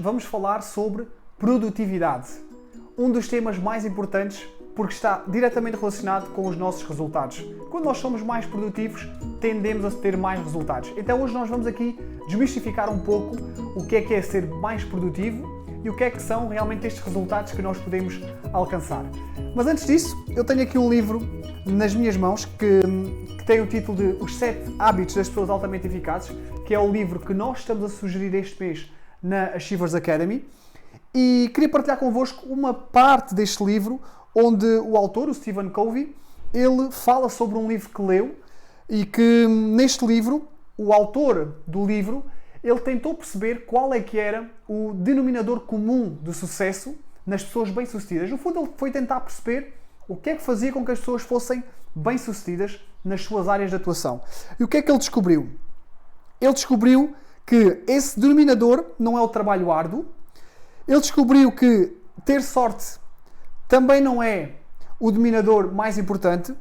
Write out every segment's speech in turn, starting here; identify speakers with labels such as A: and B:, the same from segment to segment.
A: vamos falar sobre produtividade. Um dos temas mais importantes porque está diretamente relacionado com os nossos resultados. Quando nós somos mais produtivos, tendemos a ter mais resultados. Então hoje nós vamos aqui desmistificar um pouco o que é ser mais produtivo e o que é que são realmente estes resultados que nós podemos alcançar. Mas antes disso, eu tenho aqui um livro nas minhas mãos que tem o título de Os 7 Hábitos das Pessoas Altamente Eficazes, que é o livro que nós estamos a sugerir este mês na Achievers Academy. E queria partilhar convosco uma parte deste livro onde o autor, o Stephen Covey, ele fala sobre um livro que leu e que neste livro, o autor do livro, ele tentou perceber qual é que era o denominador comum de sucesso nas pessoas bem-sucedidas. No fundo, ele foi tentar perceber o que é que fazia com que as pessoas fossem bem-sucedidas nas suas áreas de atuação. E o que é que ele descobriu? Ele descobriu que esse denominador não é o trabalho árduo. Ele descobriu que ter sorte também não é o denominador mais importante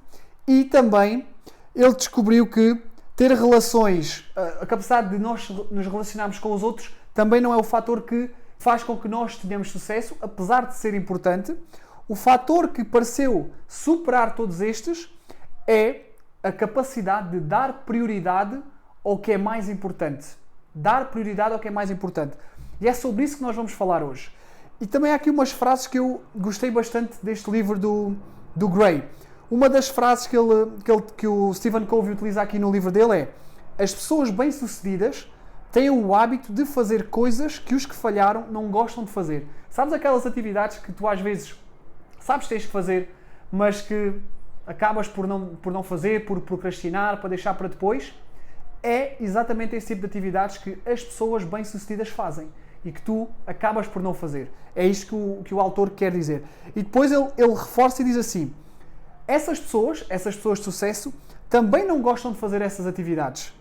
A: e também ele descobriu que ter relações, a capacidade de nós nos relacionarmos com os outros também não é o fator que faz com que nós tenhamos sucesso, apesar de ser importante. O fator que pareceu superar todos estes é a capacidade de dar prioridade ao que é mais importante. Dar prioridade ao que é mais importante. E é sobre isso que nós vamos falar hoje. E também há aqui umas frases que eu gostei bastante deste livro do Gray. Uma das frases que o Stephen Covey utiliza aqui no livro dele é: as pessoas bem-sucedidas têm o hábito de fazer coisas que os que falharam não gostam de fazer. Sabes aquelas atividades que tu às vezes sabes que tens que fazer, mas que acabas por não fazer, por procrastinar, para deixar para depois? É exatamente esse tipo de atividades que as pessoas bem-sucedidas fazem e que tu acabas por não fazer. É isto que o autor quer dizer. E depois ele reforça e diz assim: essas pessoas de sucesso, também não gostam de fazer essas atividades,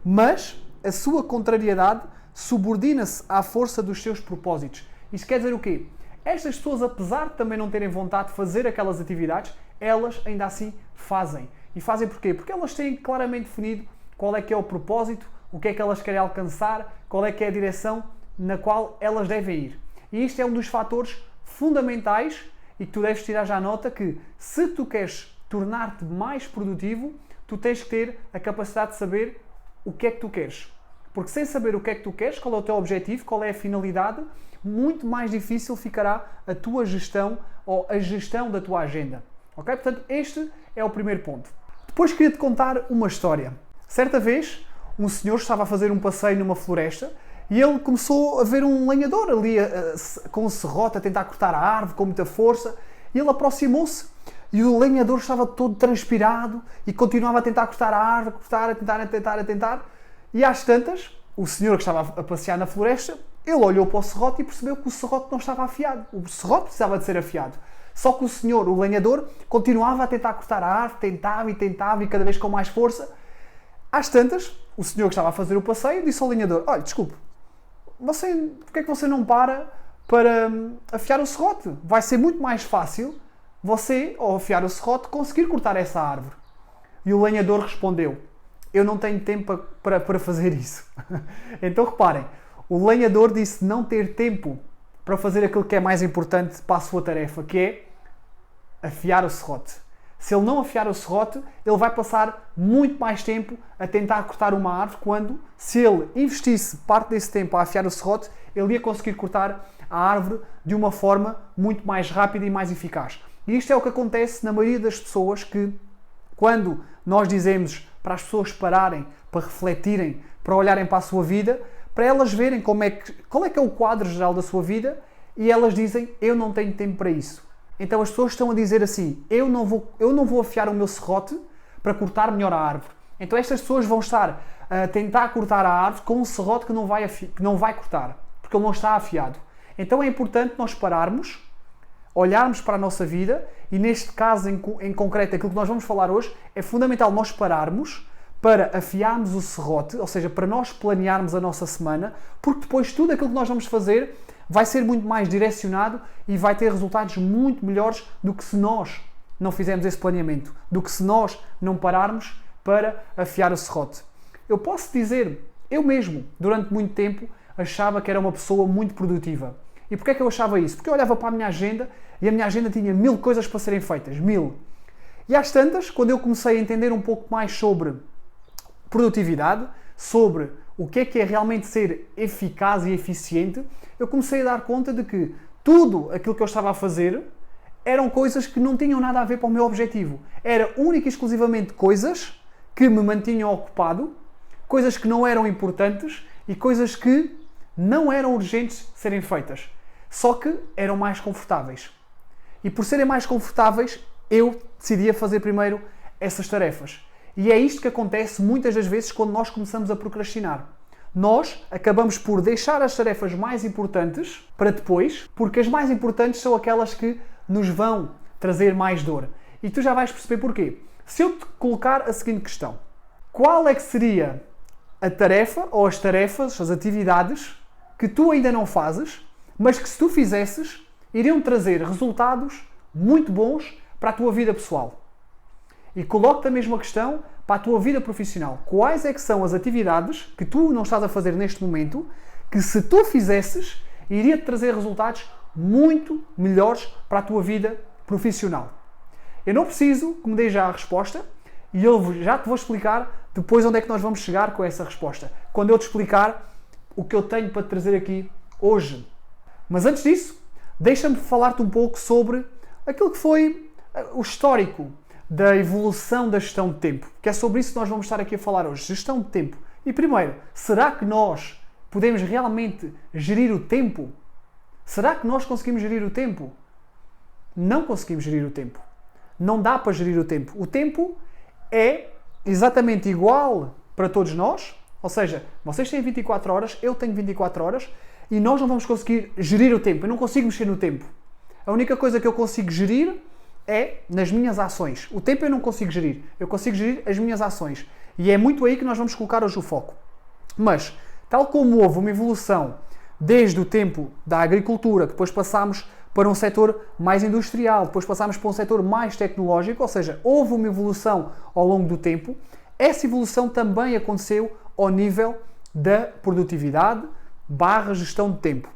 A: mas a sua contrariedade subordina-se à força dos seus propósitos. Isto quer dizer o quê? Estas pessoas, apesar de também não terem vontade de fazer aquelas atividades, elas ainda assim fazem. E fazem porquê? Porque elas têm claramente definido qual é que é o propósito, o que é que elas querem alcançar, qual é que é a direção na qual elas devem ir. E isto é um dos fatores fundamentais e que tu deves tirar já a nota que, se tu queres tornar-te mais produtivo, tu tens que ter a capacidade de saber o que é que tu queres. Porque sem saber o que é que tu queres, qual é o teu objetivo, qual é a finalidade, muito mais difícil ficará a tua gestão ou a gestão da tua agenda. Ok? Portanto, este é o primeiro ponto. Depois queria-te contar uma história. Certa vez, um senhor estava a fazer um passeio numa floresta e ele começou a ver um lenhador ali com um serrote a tentar cortar a árvore com muita força, e ele aproximou-se e o lenhador estava todo transpirado e continuava a tentar cortar a árvore, a tentar. E às tantas, o senhor que estava a passear na floresta, ele olhou para o serrote e percebeu que o serrote não estava afiado. O serrote precisava de ser afiado. Só que o senhor, o lenhador, continuava a tentar cortar a árvore, tentava e cada vez com mais força. Às tantas, o senhor que estava a fazer o passeio disse ao lenhador: olha, desculpe, porque é que você não para afiar o serrote? Vai ser muito mais fácil você, ao afiar o serrote, conseguir cortar essa árvore. E o lenhador respondeu: eu não tenho tempo para fazer isso. Então reparem, o lenhador disse não ter tempo para fazer aquilo que é mais importante para a sua tarefa, que é afiar o serrote. Se ele não afiar o serrote, ele vai passar muito mais tempo a tentar cortar uma árvore, quando, se ele investisse parte desse tempo a afiar o serrote, ele ia conseguir cortar a árvore de uma forma muito mais rápida e mais eficaz. E isto é o que acontece na maioria das pessoas, que quando nós dizemos para as pessoas pararem, para refletirem, para olharem para a sua vida, para elas verem qual é que é o quadro geral da sua vida, e elas dizem: eu não tenho tempo para isso. Então as pessoas estão a dizer assim: eu não vou afiar o meu serrote para cortar melhor a árvore. Então estas pessoas vão estar a tentar cortar a árvore com um serrote que não vai cortar, porque ele não está afiado. Então é importante nós pararmos, olharmos para a nossa vida, e neste caso em concreto, aquilo que nós vamos falar hoje, é fundamental nós pararmos para afiarmos o serrote, ou seja, para nós planearmos a nossa semana, porque depois tudo aquilo que nós vamos fazer vai ser muito mais direcionado e vai ter resultados muito melhores do que se nós não fizermos esse planeamento, do que se nós não pararmos para afiar o serrote. Eu posso dizer, eu mesmo, durante muito tempo, achava que era uma pessoa muito produtiva. E porquê é que eu achava isso? Porque eu olhava para a minha agenda e a minha agenda tinha 1000 coisas para serem feitas. 1000. E às tantas, quando eu comecei a entender um pouco mais sobre produtividade, sobre o que é realmente ser eficaz e eficiente, eu comecei a dar conta de que tudo aquilo que eu estava a fazer eram coisas que não tinham nada a ver para o meu objetivo. Era única e exclusivamente coisas que me mantinham ocupado, coisas que não eram importantes e coisas que não eram urgentes de serem feitas. Só que eram mais confortáveis. E por serem mais confortáveis, eu decidia fazer primeiro essas tarefas. E é isto que acontece muitas das vezes quando nós começamos a procrastinar. Nós acabamos por deixar as tarefas mais importantes para depois, porque as mais importantes são aquelas que nos vão trazer mais dor. E tu já vais perceber porquê. Se eu te colocar a seguinte questão: qual é que seria a tarefa ou as tarefas, as atividades que tu ainda não fazes, mas que se tu fizesses, iriam trazer resultados muito bons para a tua vida pessoal? E coloco-te a mesma questão para a tua vida profissional. Quais é que são as atividades que tu não estás a fazer neste momento, que se tu fizesses, iria-te trazer resultados muito melhores para a tua vida profissional? Eu não preciso que me dê já a resposta e eu já te vou explicar depois onde é que nós vamos chegar com essa resposta. Quando eu te explicar o que eu tenho para te trazer aqui hoje. Mas antes disso, deixa-me falar-te um pouco sobre aquilo que foi o histórico da evolução da gestão de tempo, que é sobre isso que nós vamos estar aqui a falar hoje, gestão de tempo. E primeiro, será que nós podemos realmente gerir o tempo? Será que nós conseguimos gerir o tempo? Não conseguimos gerir o tempo. Não dá para gerir o tempo. O tempo é exatamente igual para todos nós, ou seja, vocês têm 24 horas, eu tenho 24 horas, e nós não vamos conseguir gerir o tempo. Eu não consigo mexer no tempo. A única coisa que eu consigo gerir é nas minhas ações. O tempo eu não consigo gerir. Eu consigo gerir as minhas ações. E é muito aí que nós vamos colocar hoje o foco. Mas, tal como houve uma evolução desde o tempo da agricultura, depois passámos para um setor mais industrial, depois passámos para um setor mais tecnológico, ou seja, houve uma evolução ao longo do tempo, essa evolução também aconteceu ao nível da produtividade / gestão de tempo.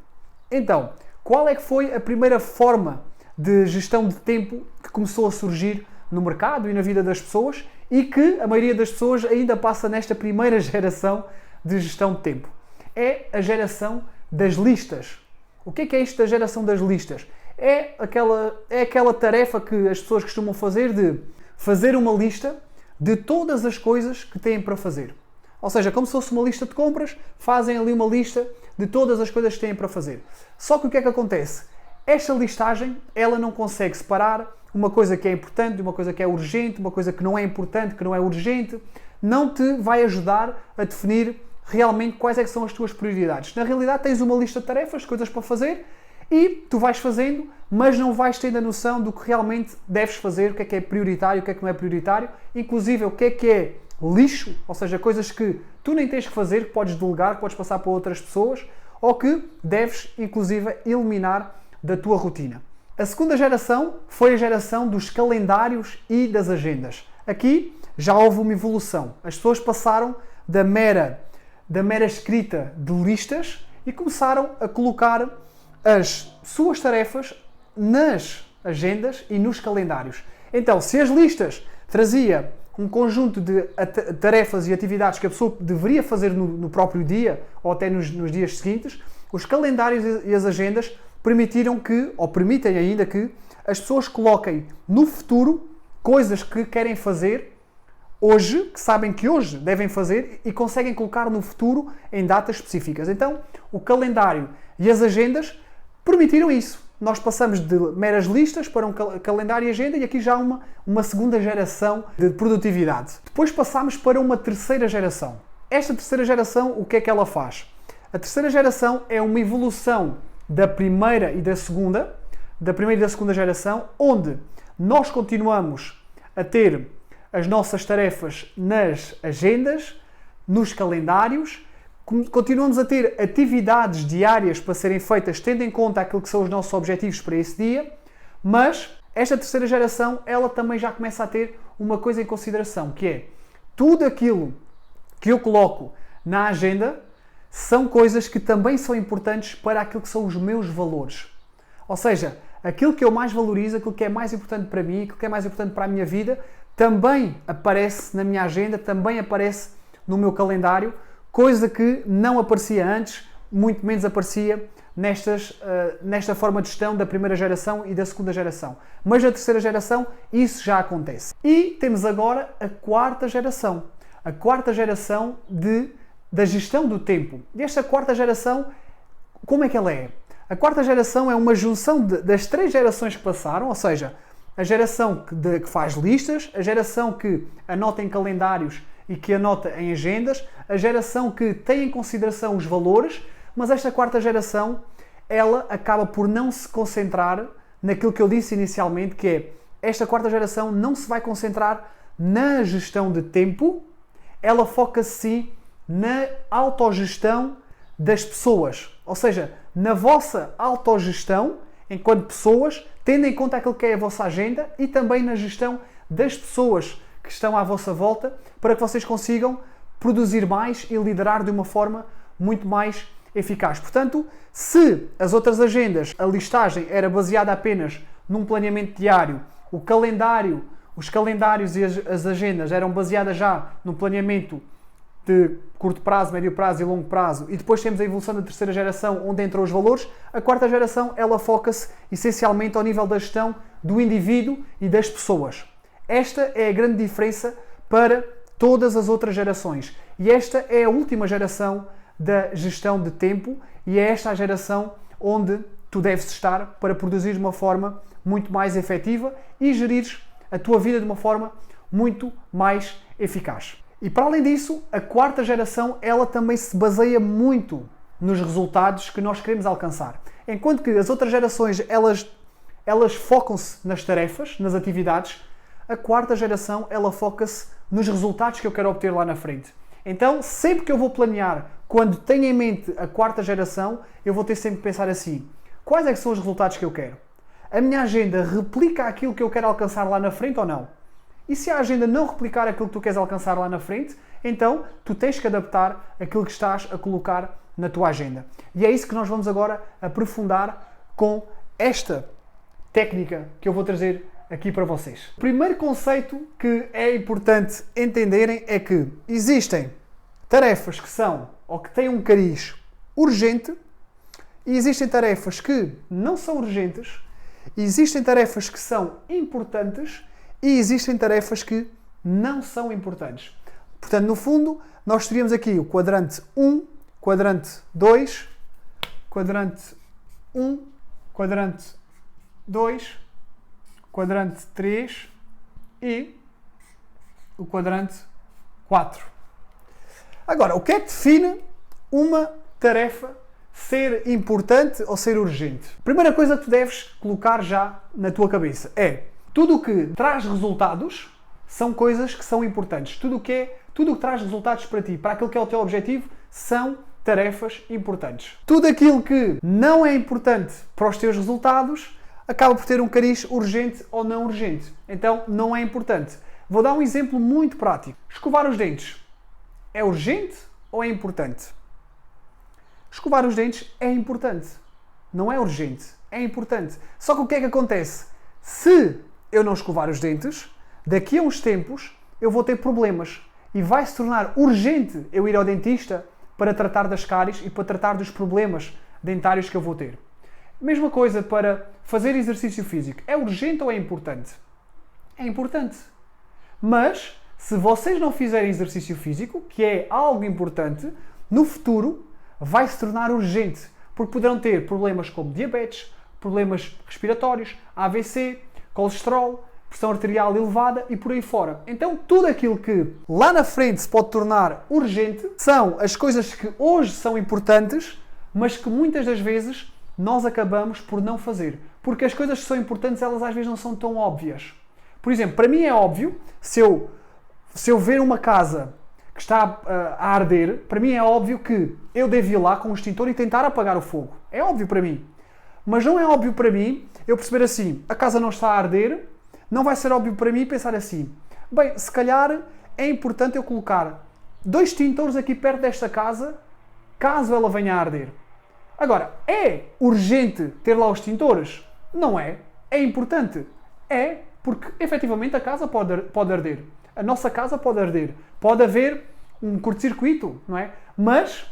A: Então, qual é que foi a primeira forma de gestão de tempo que começou a surgir no mercado e na vida das pessoas e que a maioria das pessoas ainda passa nesta primeira geração de gestão de tempo? É a geração das listas. O que é isto da geração das listas? É aquela tarefa que as pessoas costumam fazer de fazer uma lista de todas as coisas que têm para fazer. Ou seja, como se fosse uma lista de compras, fazem ali uma lista de todas as coisas que têm para fazer. Só que o que é que acontece? Esta listagem, ela não consegue separar uma coisa que é importante de uma coisa que é urgente, uma coisa que não é importante, que não é urgente. Não te vai ajudar a definir realmente quais é que são as tuas prioridades. Na realidade, tens uma lista de tarefas, coisas para fazer, e tu vais fazendo, mas não vais tendo a noção do que realmente deves fazer, o que é prioritário, o que não é prioritário, inclusive o que é lixo, ou seja, coisas que tu nem tens que fazer, que podes delegar, que podes passar para outras pessoas, ou que deves, inclusive, eliminar da tua rotina. A segunda geração foi a geração dos calendários e das agendas. Aqui já houve uma evolução. As pessoas passaram da mera escrita de listas e começaram a colocar as suas tarefas nas agendas e nos calendários. Então, se as listas trazia um conjunto de tarefas e atividades que a pessoa deveria fazer no próprio dia ou até nos dias seguintes, os calendários e as agendas permitiram que, ou permitem ainda que, as pessoas coloquem no futuro coisas que querem fazer hoje, que sabem que hoje devem fazer e conseguem colocar no futuro em datas específicas. Então, o calendário e as agendas permitiram isso. Nós passamos de meras listas para um calendário e agenda e aqui já uma segunda geração de produtividade. Depois passamos para uma terceira geração. Esta terceira geração, o que é que ela faz? A terceira geração é uma evolução da primeira e da segunda geração, onde nós continuamos a ter as nossas tarefas nas agendas, nos calendários, continuamos a ter atividades diárias para serem feitas tendo em conta aquilo que são os nossos objetivos para esse dia, mas esta terceira geração, ela também já começa a ter uma coisa em consideração, que é tudo aquilo que eu coloco na agenda, são coisas que também são importantes para aquilo que são os meus valores. Ou seja, aquilo que eu mais valorizo, aquilo que é mais importante para mim, aquilo que é mais importante para a minha vida, também aparece na minha agenda, também aparece no meu calendário, coisa que não aparecia antes, muito menos aparecia nesta forma de gestão da primeira geração e da segunda geração. Mas na terceira geração isso já acontece. E temos agora a quarta geração. A quarta geração da gestão do tempo. E esta quarta geração, como é que ela é? A quarta geração é uma junção das três gerações que passaram, ou seja, a geração que faz listas, a geração que anota em calendários e que anota em agendas, a geração que tem em consideração os valores, mas esta quarta geração, ela acaba por não se concentrar naquilo que eu disse inicialmente, que é, esta quarta geração não se vai concentrar na gestão de tempo, ela foca-se sim na autogestão das pessoas. Ou seja, na vossa autogestão, enquanto pessoas, tendo em conta aquilo que é a vossa agenda e também na gestão das pessoas que estão à vossa volta, para que vocês consigam produzir mais e liderar de uma forma muito mais eficaz. Portanto, se as outras agendas, a listagem era baseada apenas num planeamento diário, os calendários e as agendas eram baseadas já num planeamento de curto prazo, médio prazo e longo prazo, e depois temos a evolução da terceira geração, onde entram os valores, a quarta geração, ela foca-se essencialmente ao nível da gestão do indivíduo e das pessoas. Esta é a grande diferença para todas as outras gerações. E esta é a última geração da gestão de tempo e é esta a geração onde tu deves estar para produzir de uma forma muito mais efetiva e gerir a tua vida de uma forma muito mais eficaz. E para além disso, a quarta geração, ela também se baseia muito nos resultados que nós queremos alcançar. Enquanto que as outras gerações, elas focam-se nas tarefas, nas atividades, a quarta geração, ela foca-se nos resultados que eu quero obter lá na frente. Então, sempre que eu vou planear, quando tenho em mente a quarta geração, eu vou ter sempre que pensar assim, quais é que são os resultados que eu quero? A minha agenda replica aquilo que eu quero alcançar lá na frente ou não? E se a agenda não replicar aquilo que tu queres alcançar lá na frente, então tu tens que adaptar aquilo que estás a colocar na tua agenda. E é isso que nós vamos agora aprofundar com esta técnica que eu vou trazer aqui para vocês. O primeiro conceito que é importante entenderem é que existem tarefas que são ou que têm um cariz urgente e existem tarefas que não são urgentes, existem tarefas que são importantes e existem tarefas que não são importantes. Portanto, no fundo, nós teríamos aqui o quadrante 1, quadrante 2, quadrante 1, quadrante 2, quadrante 3 e o quadrante 4. Agora, o que é que define uma tarefa ser importante ou ser urgente? A primeira coisa que tu deves colocar já na tua cabeça é tudo o que traz resultados são coisas que são importantes. Tudo o que traz resultados para ti, para aquilo que é o teu objetivo, são tarefas importantes. Tudo aquilo que não é importante para os teus resultados acaba por ter um cariz urgente ou não urgente. Então, não é importante. Vou dar um exemplo muito prático. Escovar os dentes. É urgente ou é importante? Escovar os dentes é importante. Não é urgente. É importante. Só que o que é que acontece? Se eu não escovar os dentes, daqui a uns tempos eu vou ter problemas. E vai se tornar urgente eu ir ao dentista para tratar das cáries e para tratar dos problemas dentários que eu vou ter. Mesma coisa para fazer exercício físico. É urgente ou é importante? É importante. Mas, se vocês não fizerem exercício físico, que é algo importante, no futuro vai se tornar urgente. Porque poderão ter problemas como diabetes, problemas respiratórios, AVC, colesterol, pressão arterial elevada e por aí fora. Então, tudo aquilo que lá na frente se pode tornar urgente são as coisas que hoje são importantes, mas que muitas das vezes nós acabamos por não fazer. Porque as coisas que são importantes, elas às vezes não são tão óbvias. Por exemplo, para mim é óbvio, se eu ver uma casa que está a arder, para mim é óbvio que eu devo ir lá com o extintor e tentar apagar o fogo. É óbvio para mim. Mas não é óbvio para mim eu perceber assim, a casa não está a arder, não vai ser óbvio para mim pensar assim, bem, se calhar é importante eu colocar 2 extintores aqui perto desta casa caso ela venha a arder. Agora, é urgente ter lá os extintores? Não é. É importante. É porque, efetivamente, a casa pode arder. A nossa casa pode arder. Pode haver um curto-circuito, não é? Mas,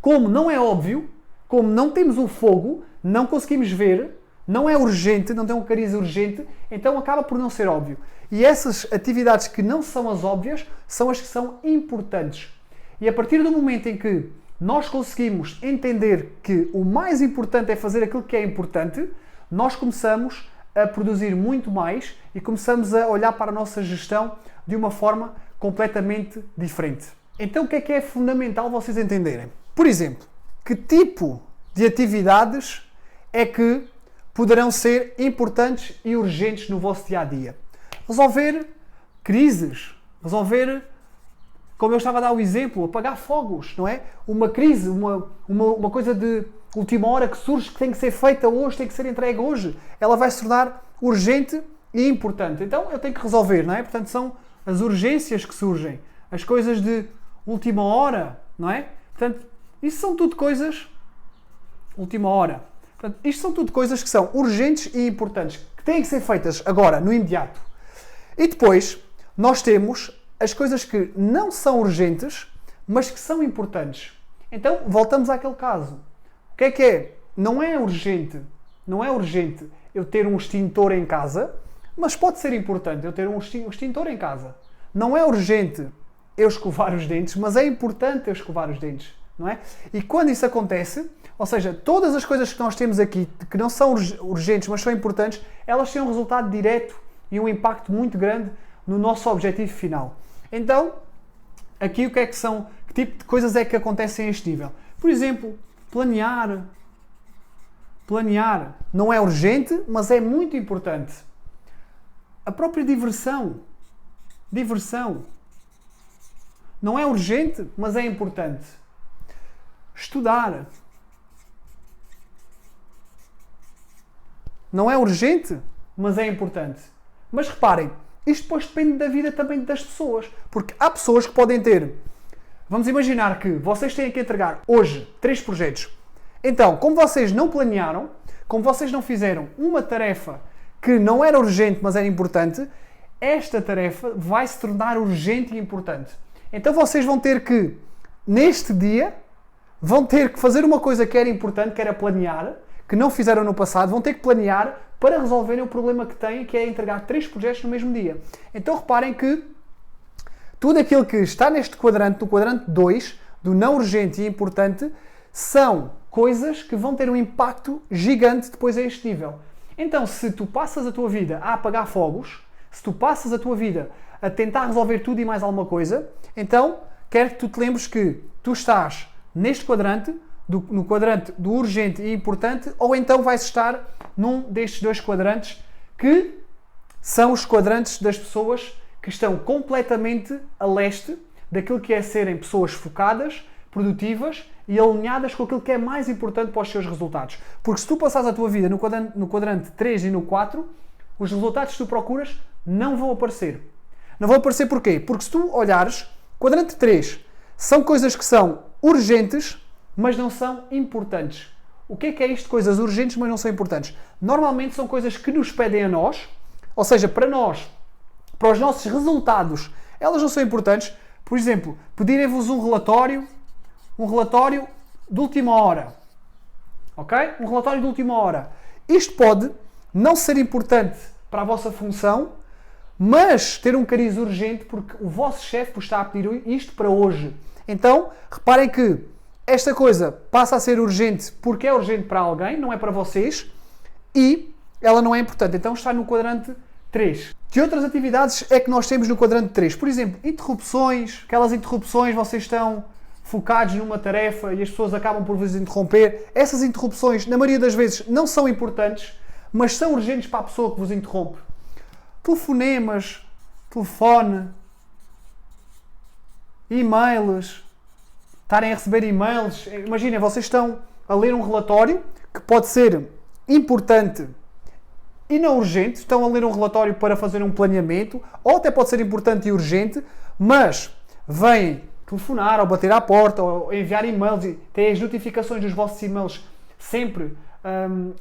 A: como não é óbvio, como não temos o fogo, não conseguimos ver, não é urgente, não tem um cariz urgente, então acaba por não ser óbvio. E essas atividades que não são as óbvias são as que são importantes. E a partir do momento em que nós conseguimos entender que o mais importante é fazer aquilo que é importante, nós começamos a produzir muito mais e começamos a olhar para a nossa gestão de uma forma completamente diferente. Então o que é fundamental vocês entenderem? Por exemplo, que tipo de atividades é que poderão ser importantes e urgentes no vosso dia-a-dia? Resolver crises, resolver, como eu estava a dar o exemplo, apagar fogos, não é? Uma crise, uma coisa de última hora que surge, que tem que ser feita hoje, tem que ser entregue hoje, ela vai se tornar urgente e importante. Então eu tenho que resolver, não é? Portanto, são as urgências que surgem, as coisas de última hora, não é? Portanto, isso são tudo coisas... Última hora. Portanto, isto são tudo coisas que são urgentes e importantes, que têm que ser feitas agora, no imediato. E depois, nós temos as coisas que não são urgentes, mas que são importantes. Então, voltamos àquele caso. O que é? Não é urgente eu ter um extintor em casa, mas pode ser importante eu ter um extintor em casa. Não é urgente eu escovar os dentes, mas é importante eu escovar os dentes, não é? E quando isso acontece, ou seja, todas as coisas que nós temos aqui, que não são urgentes, mas são importantes, elas têm um resultado direto e um impacto muito grande no nosso objetivo final. Então, aqui o que é que são, que tipo de coisas é que acontecem a este nível? Por exemplo, planear. Planear não é urgente, mas é muito importante. A própria diversão. Diversão. Não é urgente, mas é importante. Estudar. Não é urgente, mas é importante. Mas reparem, isto depois depende da vida também das pessoas. Porque há pessoas que podem ter... Vamos imaginar que vocês têm que entregar hoje 3 projetos. Então, como vocês não planearam, como vocês não fizeram uma tarefa que não era urgente, mas era importante, esta tarefa vai se tornar urgente e importante. Então vocês vão ter que, neste dia, vão ter que fazer uma coisa que era importante, que era planear, que não fizeram no passado, vão ter que planear para resolverem o problema que têm, que é entregar 3 projetos no mesmo dia. Então reparem que tudo aquilo que está neste quadrante, no quadrante 2, do não urgente e importante, são coisas que vão ter um impacto gigante depois a este nível. Então, se tu passas a tua vida a apagar fogos, se tu passas a tua vida a tentar resolver tudo e mais alguma coisa, então quero que tu te lembres que tu estás neste quadrante, no quadrante do urgente e importante, ou então vais estar num destes 2 quadrantes que são os quadrantes das pessoas que estão completamente a leste daquilo que é serem pessoas focadas, produtivas e alinhadas com aquilo que é mais importante para os seus resultados. Porque se tu passares a tua vida no quadrante 3 e no 4, os resultados que tu procuras não vão aparecer. Não vão aparecer porquê? Porque se tu olhares, quadrante 3 são coisas que são urgentes, mas não são importantes. O que é isto? Coisas urgentes, mas não são importantes. Normalmente são coisas que nos pedem a nós, ou seja, para nós, para os nossos resultados, elas não são importantes. Por exemplo, pedirem-vos um relatório de última hora. Ok? Um relatório de última hora. Isto pode não ser importante para a vossa função, mas ter um cariz urgente porque o vosso chefe vos está a pedir isto para hoje. Então, reparem que esta coisa passa a ser urgente porque é urgente para alguém, não é para vocês, e ela não é importante. Então está no quadrante 3. Que outras atividades é que nós temos no quadrante 3? Por exemplo, interrupções. Aquelas interrupções, vocês estão focados numa tarefa e as pessoas acabam por vos interromper. Essas interrupções, na maioria das vezes, não são importantes, mas são urgentes para a pessoa que vos interrompe. Telefonemas, telefone, e-mails, estarem a receber e-mails. Imaginem, vocês estão a ler um relatório que pode ser importante e não urgente, estão a ler um relatório para fazer um planeamento, ou até pode ser importante e urgente, mas vêm telefonar, ou bater à porta, ou enviar e-mails e ter as notificações dos vossos e-mails sempre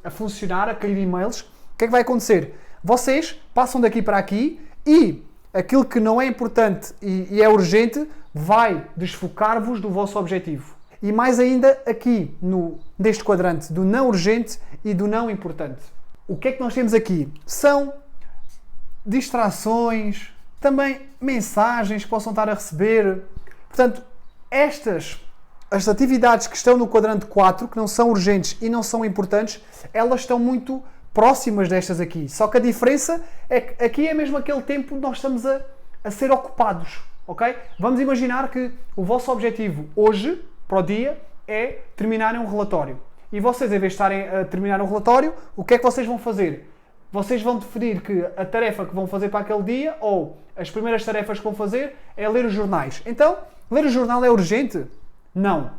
A: a funcionar, a cair e-mails, o que é que vai acontecer? Vocês passam daqui para aqui e aquilo que não é importante e é urgente vai desfocar-vos do vosso objetivo. E mais ainda aqui, neste quadrante do não urgente e do não importante. O que é que nós temos aqui? São distrações, também mensagens que possam estar a receber. Portanto, as atividades que estão no quadrante 4, que não são urgentes e não são importantes, elas estão muito próximas destas aqui. Só que a diferença é que aqui é mesmo aquele tempo que nós estamos a ser ocupados. Okay? Vamos imaginar que o vosso objetivo hoje, para o dia, é terminarem um relatório. E vocês, em vez de estarem a terminar um relatório, o que é que vocês vão fazer? Vocês vão definir que a tarefa que vão fazer para aquele dia, ou as primeiras tarefas que vão fazer, é ler os jornais. Então, ler o jornal é urgente? Não.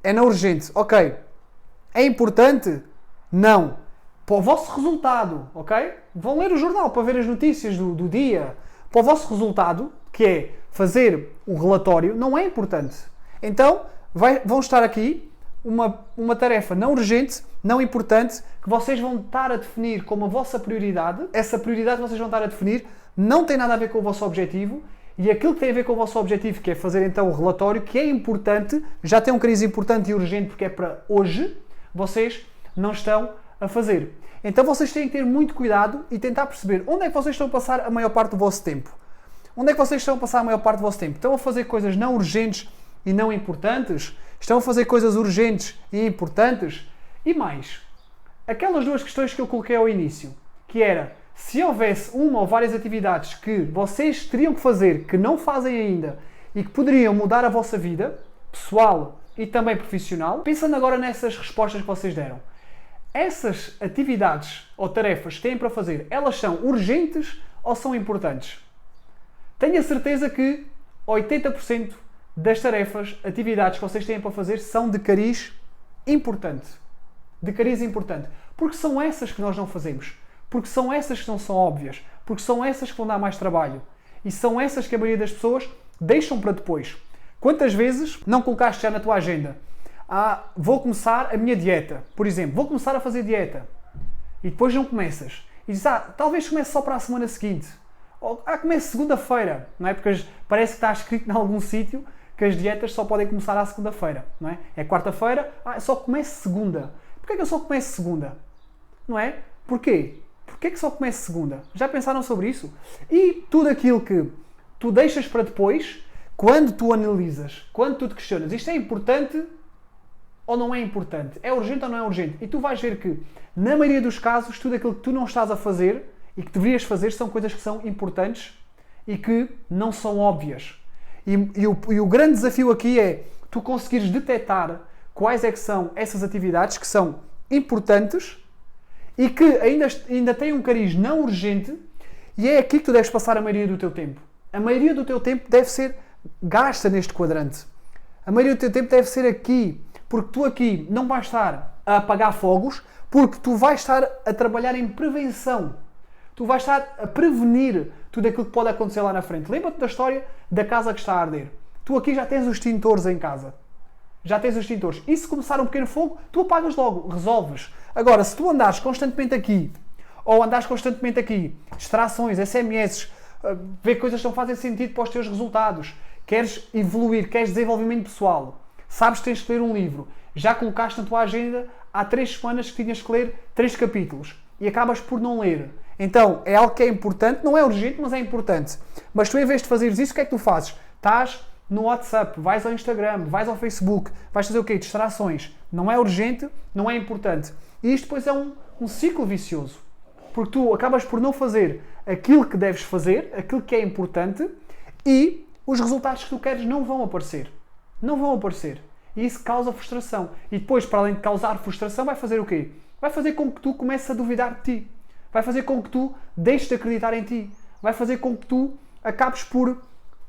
A: É não urgente. Ok. É importante? Não. Para o vosso resultado, ok? Vão ler o jornal para ver as notícias do dia. Para o vosso resultado, que é fazer o relatório, não é importante. Então, vão estar aqui uma tarefa não urgente, não importante, que vocês vão estar a definir como a vossa prioridade. Essa prioridade que vocês vão estar a definir não tem nada a ver com o vosso objetivo, e aquilo que tem a ver com o vosso objetivo, que é fazer então o relatório, que é importante, já tem um cariz importante e urgente porque é para hoje, vocês não estão a fazer. Então vocês têm que ter muito cuidado e tentar perceber onde é que vocês estão a passar a maior parte do vosso tempo. Onde é que vocês estão a passar a maior parte do vosso tempo? Estão a fazer coisas não urgentes e não importantes? Estão a fazer coisas urgentes e importantes? E mais, aquelas duas questões que eu coloquei ao início, que era, se houvesse uma ou várias atividades que vocês teriam que fazer, que não fazem ainda, e que poderiam mudar a vossa vida, pessoal e também profissional, pensando agora nessas respostas que vocês deram. Essas atividades ou tarefas que têm para fazer, elas são urgentes ou são importantes? Tenho a certeza que 80% das tarefas, atividades que vocês têm para fazer são de cariz importante. De cariz importante. Porque são essas que nós não fazemos. Porque são essas que não são óbvias. Porque são essas que vão dar mais trabalho. E são essas que a maioria das pessoas deixam para depois. Quantas vezes não colocaste já na tua agenda? Vou começar a minha dieta. Por exemplo, vou começar a fazer dieta. E depois não começas. E dizes, talvez comece só para a semana seguinte. Ou, comece segunda-feira. Não é? Porque parece que está escrito em algum sítio que as dietas só podem começar à segunda-feira. Não é? É quarta-feira, só comece segunda. Porquê que eu só começo segunda? Não é? Porquê? Porquê que só começo segunda? Já pensaram sobre isso? E tudo aquilo que tu deixas para depois, quando tu analisas, quando tu te questionas, isto é importante ou não é importante? É urgente ou não é urgente? E tu vais ver que, na maioria dos casos, tudo aquilo que tu não estás a fazer e que deverias fazer são coisas que são importantes e que não são óbvias. E o grande desafio aqui é tu conseguires detectar quais é que são essas atividades que são importantes e que ainda têm um cariz não urgente, e é aqui que tu deves passar a maioria do teu tempo. A maioria do teu tempo deve ser gasta neste quadrante. A maioria do teu tempo deve ser aqui, porque tu aqui não vais estar a apagar fogos, porque tu vais estar a trabalhar em prevenção. Tu vais estar a prevenir tudo aquilo que pode acontecer lá na frente. Lembra-te da história da casa que está a arder. Tu aqui já tens os extintores em casa. Já tens os extintores. E se começar um pequeno fogo, tu apagas logo, resolves. Agora, se tu andares constantemente aqui, ou andares constantemente aqui, distrações, SMS, ver coisas que não fazem sentido para os teus resultados, queres evoluir, queres desenvolvimento pessoal, sabes que tens que ler um livro, já colocaste na tua agenda há 3 semanas que tinhas que ler 3 capítulos e acabas por não ler. Então, é algo que é importante, não é urgente, mas é importante. Mas tu, em vez de fazeres isso, o que é que tu fazes? Estás no WhatsApp, vais ao Instagram, vais ao Facebook, vais fazer o quê? Distrações. Não é urgente, não é importante. E isto depois é um ciclo vicioso. Porque tu acabas por não fazer aquilo que deves fazer, aquilo que é importante, e os resultados que tu queres não vão aparecer. Não vão aparecer. E isso causa frustração. E depois, para além de causar frustração, vai fazer o quê? Vai fazer com que tu comeces a duvidar de ti. Vai fazer com que tu deixes de acreditar em ti. Vai fazer com que tu acabes por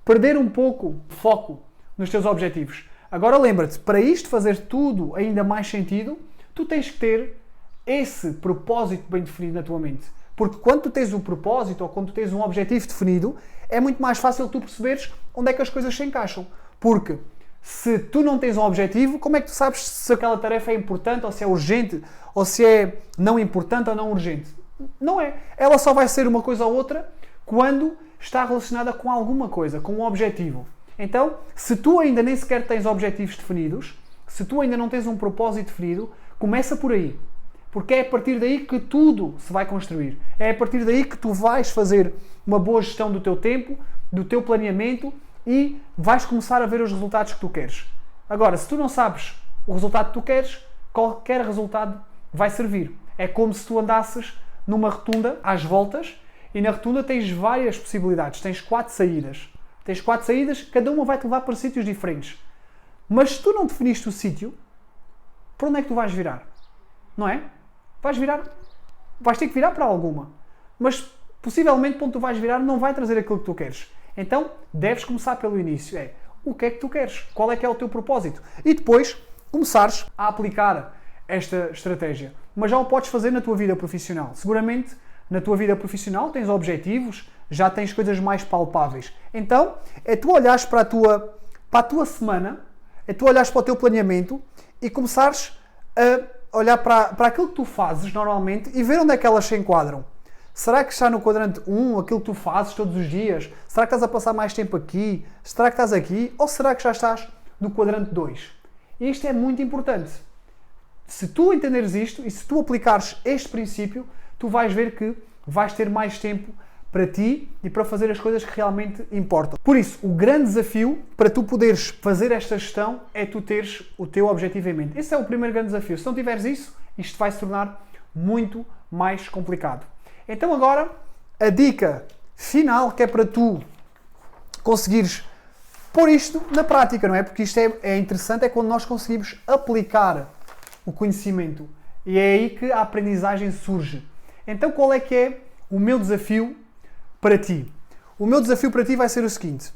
A: perder um pouco de foco nos teus objetivos. Agora lembra-te, para isto fazer tudo ainda mais sentido, tu tens que ter esse propósito bem definido na tua mente. Porque quando tu tens um propósito ou quando tu tens um objetivo definido, é muito mais fácil tu perceberes onde é que as coisas se encaixam. Porque se tu não tens um objetivo, como é que tu sabes se aquela tarefa é importante, ou se é urgente, ou se é não importante ou não urgente? Não é. Ela só vai ser uma coisa ou outra quando está relacionada com alguma coisa, com um objetivo. Então, se tu ainda nem sequer tens objetivos definidos, se tu ainda não tens um propósito definido, começa por aí. Porque é a partir daí que tudo se vai construir. É a partir daí que tu vais fazer uma boa gestão do teu tempo, do teu planeamento e vais começar a ver os resultados que tu queres. Agora, se tu não sabes o resultado que tu queres, qualquer resultado vai servir. É como se tu andasses numa rotunda às voltas e na rotunda tens várias possibilidades. Tens 4 saídas. Tens 4 saídas, cada uma vai te levar para sítios diferentes. Mas se tu não definiste o sítio, para onde é que tu vais virar? Não é? Vais ter que virar para alguma. Mas possivelmente para onde tu vais virar não vai trazer aquilo que tu queres. Então, deves começar pelo início. O que é que tu queres? Qual é que é o teu propósito? E depois, começares a aplicar esta estratégia. Mas já o podes fazer na tua vida profissional. Seguramente, na tua vida profissional tens objetivos, já tens coisas mais palpáveis. Então, é tu olhares para a tua semana, é tu olhares para o teu planeamento e começares a olhar para aquilo que tu fazes normalmente e ver onde é que elas se enquadram. Será que está no quadrante 1, aquilo que tu fazes todos os dias? Será que estás a passar mais tempo aqui? Será que estás aqui? Ou será que já estás no quadrante 2? E isto é muito importante. Se tu entenderes isto e se tu aplicares este princípio, tu vais ver que vais ter mais tempo para ti e para fazer as coisas que realmente importam. Por isso, o grande desafio para tu poderes fazer esta gestão é tu teres o teu objetivo em mente. Esse é o primeiro grande desafio. Se não tiveres isso, isto vai se tornar muito mais complicado. Então agora, a dica final que é para tu conseguires pôr isto na prática, não é? Porque isto é interessante, é quando nós conseguimos aplicar o conhecimento. E é aí que a aprendizagem surge. Então qual é que é o meu desafio para ti? O meu desafio para ti vai ser o seguinte.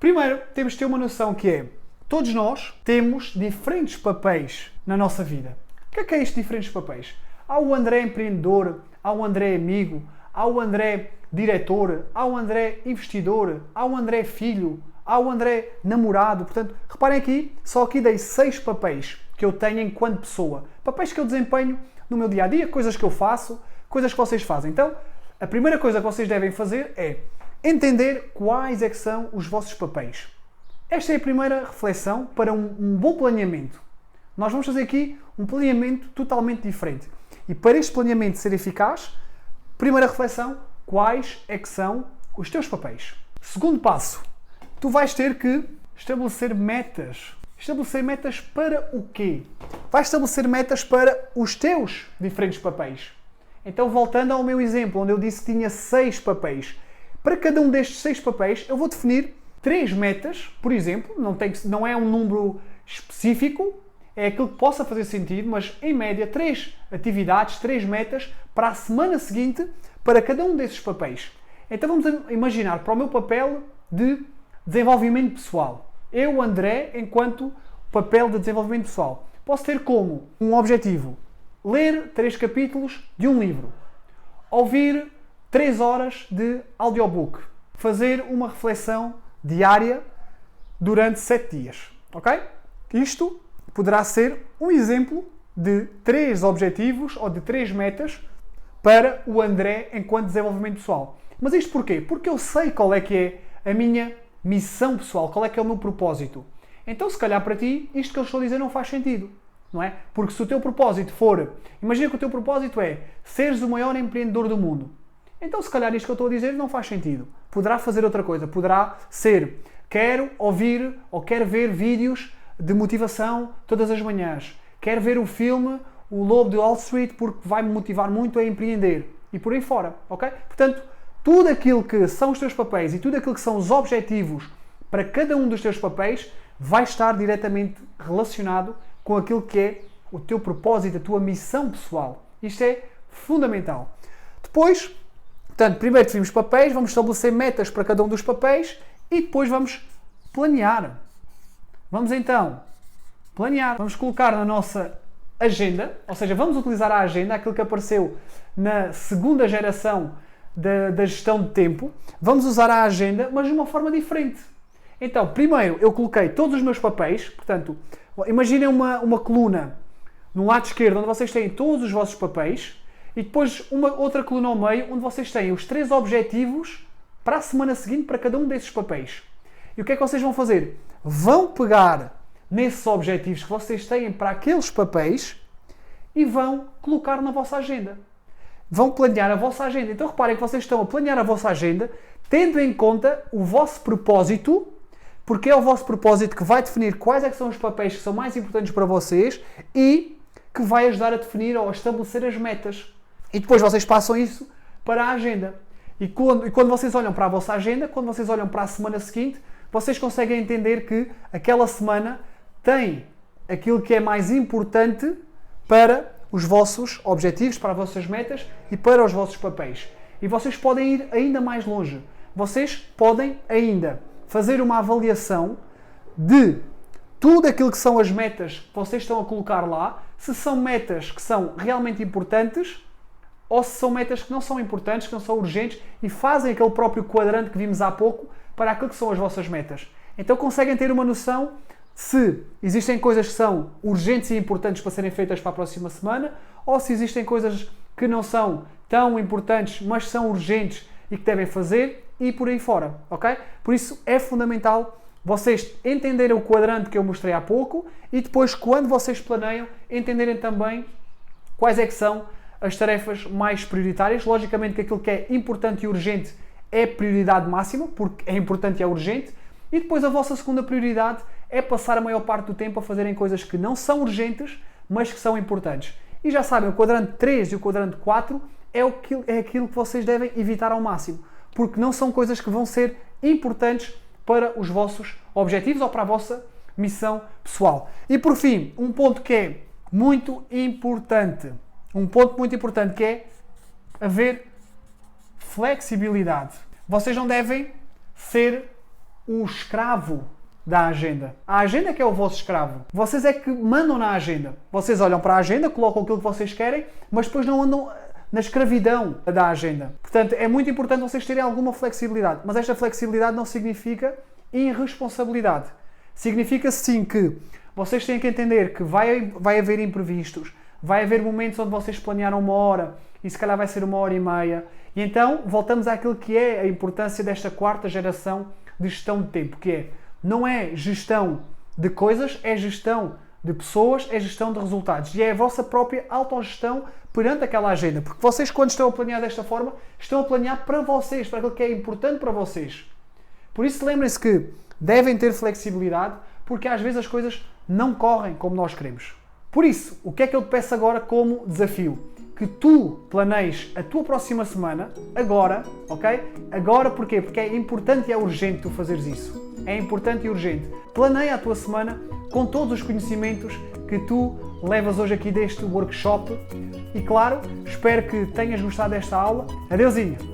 A: Primeiro, temos de ter uma noção que é, todos nós temos diferentes papéis na nossa vida. O que é estes diferentes papéis? Há o André empreendedor, há o André amigo, há o André diretor, há o André investidor, há o André filho, há o André namorado. Portanto, reparem aqui, só aqui dei 6 papéis que eu tenho enquanto pessoa. Papéis que eu desempenho no meu dia-a-dia, coisas que eu faço, coisas que vocês fazem. Então, a primeira coisa que vocês devem fazer é entender quais é que são os vossos papéis. Esta é a primeira reflexão para um bom planeamento. Nós vamos fazer aqui um planeamento totalmente diferente. E para este planeamento ser eficaz, primeira reflexão, quais é que são os teus papéis? Segundo passo, tu vais ter que estabelecer metas. Estabelecer metas para o quê? Vais estabelecer metas para os teus diferentes papéis. Então, voltando ao meu exemplo, onde eu disse que tinha 6 papéis. Para cada um destes 6 papéis, eu vou definir 3 metas, por exemplo, não é um número específico, é aquilo que possa fazer sentido, mas em média 3 atividades, 3 metas para a semana seguinte para cada um desses papéis. Então vamos imaginar para o meu papel de desenvolvimento pessoal. Eu, André, enquanto papel de desenvolvimento pessoal, posso ter como um objetivo ler 3 capítulos de um livro, ouvir 3 horas de audiobook, fazer uma reflexão diária durante 7 dias. Ok? Isto poderá ser um exemplo de 3 objetivos ou de 3 metas para o André enquanto desenvolvimento pessoal. Mas isto porquê? Porque eu sei qual é que é a minha missão pessoal, qual é que é o meu propósito. Então, se calhar para ti, isto que eu estou a dizer não faz sentido, não é? Porque se o teu propósito for, imagina que o teu propósito é seres o maior empreendedor do mundo. Então, se calhar isto que eu estou a dizer não faz sentido. Poderá fazer outra coisa, poderá ser, quero ouvir ou quero ver vídeos de motivação todas as manhãs. Quero ver o filme O Lobo de Wall Street porque vai-me motivar muito a empreender. E por aí fora, ok? Portanto, tudo aquilo que são os teus papéis e tudo aquilo que são os objetivos para cada um dos teus papéis vai estar diretamente relacionado com aquilo que é o teu propósito, a tua missão pessoal. Isto é fundamental. Depois, portanto, primeiro definimos papéis, vamos estabelecer metas para cada um dos papéis e depois vamos planear. Vamos então planear, vamos colocar na nossa agenda, ou seja, vamos utilizar a agenda, aquilo que apareceu na segunda geração da gestão de tempo, vamos usar a agenda, mas de uma forma diferente. Então, primeiro eu coloquei todos os meus papéis, portanto, imaginem uma coluna no lado esquerdo onde vocês têm todos os vossos papéis e depois uma outra coluna ao meio onde vocês têm os 3 objetivos para a semana seguinte para cada um desses papéis. E o que é que vocês vão fazer? Vão pegar nesses objetivos que vocês têm para aqueles papéis e vão colocar na vossa agenda. Vão planear a vossa agenda. Então reparem que vocês estão a planear a vossa agenda tendo em conta o vosso propósito, porque é o vosso propósito que vai definir quais é que são os papéis que são mais importantes para vocês e que vai ajudar a definir ou a estabelecer as metas. E depois vocês passam isso para a agenda. E quando vocês olham para a vossa agenda, quando vocês olham para a semana seguinte, vocês conseguem entender que aquela semana tem aquilo que é mais importante para os vossos objetivos, para as vossas metas e para os vossos papéis. E vocês podem ir ainda mais longe. Vocês podem ainda fazer uma avaliação de tudo aquilo que são as metas que vocês estão a colocar lá, se são metas que são realmente importantes ou se são metas que não são importantes, que não são urgentes e fazem aquele próprio quadrante que vimos há pouco para aquilo que são as vossas metas. Então conseguem ter uma noção se existem coisas que são urgentes e importantes para serem feitas para a próxima semana ou se existem coisas que não são tão importantes, mas são urgentes e que devem fazer e por aí fora, ok? Por isso é fundamental vocês entenderem o quadrante que eu mostrei há pouco e depois, quando vocês planeiam, entenderem também quais é que são as tarefas mais prioritárias. Logicamente que aquilo que é importante e urgente é prioridade máxima, porque é importante e é urgente, e depois a vossa segunda prioridade é passar a maior parte do tempo a fazerem coisas que não são urgentes, mas que são importantes. E já sabem, o quadrante 3 e o quadrante 4 é aquilo que vocês devem evitar ao máximo, porque não são coisas que vão ser importantes para os vossos objetivos ou para a vossa missão pessoal. E por fim, um ponto que é muito importante, que é haver flexibilidade. Vocês não devem ser o escravo da agenda. A agenda é que é o vosso escravo. Vocês é que mandam na agenda. Vocês olham para a agenda, colocam aquilo que vocês querem, mas depois não andam na escravidão da agenda. Portanto, é muito importante vocês terem alguma flexibilidade. Mas esta flexibilidade não significa irresponsabilidade. Significa sim que vocês têm que entender que vai haver imprevistos, vai haver momentos onde vocês planearam 1 hora e se calhar vai ser 1h30. E então voltamos àquilo que é a importância desta 4ª geração de gestão de tempo, que é, não é gestão de coisas, é gestão de pessoas, é gestão de resultados. E é a vossa própria autogestão perante aquela agenda. Porque vocês, quando estão a planear desta forma, estão a planear para vocês, para aquilo que é importante para vocês. Por isso, lembrem-se que devem ter flexibilidade, porque às vezes as coisas não correm como nós queremos. Por isso, o que é que eu te peço agora como desafio? Que tu planeies a tua próxima semana, agora, ok? Agora porquê? Porque é importante e é urgente tu fazeres isso. É importante e urgente. Planeia a tua semana com todos os conhecimentos que tu levas hoje aqui deste workshop. E claro, espero que tenhas gostado desta aula. Adeusinho!